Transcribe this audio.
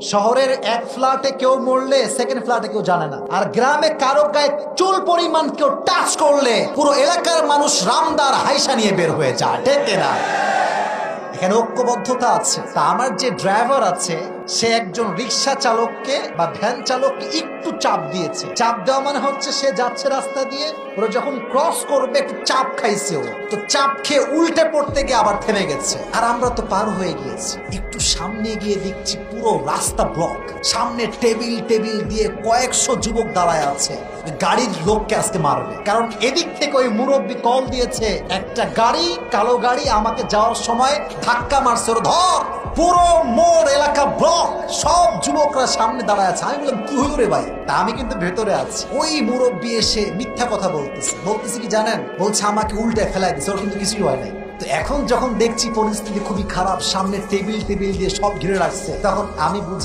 শহরের এক ফ্ল্যাটে কেউ মরলে সেকেন্ড ফ্ল্যাটে কেউ জানে না, আর গ্রামে কারো গায়ে চুল পরিমাণ কেউ টাচ করলে পুরো এলাকার মানুষ রামদার হাইসা নিয়ে বের হয়ে যায়, ঠিক না? এখানে ঐক্যবদ্ধতা আছে। তা আমার যে ড্রাইভার আছে সে একজন রিক্সা চালককে বা ভ্যান চালককে একটু চাপ দিয়েছে। চাপ দেওয়া মানে হচ্ছে সে যাচ্ছে রাস্তা দিয়ে, ওরা যখন ক্রস করবে একটু চাপ খাইছে, ও তো চাপ খেয়ে উল্টে পড়তে গিয়ে আবার থেমে গেছে। আর আমরা তো পার হয়ে গিয়েছি, একটু সামনে গিয়ে দেখছি পুরো রাস্তা ব্লক, সামনে টেবিল টেবিল দিয়ে কয়েকশো যুবক দাঁড়ায় আছে, গাড়ির লোককে আজকে মারবে। কারণ এদিক থেকে ওই মুরব্বী কল দিয়েছে, একটা গাড়ি, কালো গাড়ি আমাকে যাওয়ার সময় ধাক্কা মারছে, ওর ধর। পুরো মোড় এলাকা ব্লক, সব যুবকরা সামনে দাঁড়ায় আছে। আমি বললাম কি হলো রে ভাই? তা আমি কিন্তু ভেতরে আছি। ওই মুরব্বী এসে মিথ্যা কথা বলতেছে কি জানেন? বলছে আমাকে উল্টে ফেলাই দিচ্ছে, ওর কিন্তু কিছুই হয় নাই। তো এখন যখন দেখছি পরিস্থিতি খুবই খারাপ, সামনে টেবিল টেবিল দিয়ে সব ঘিরে রাখছে, তখন আমি বুঝে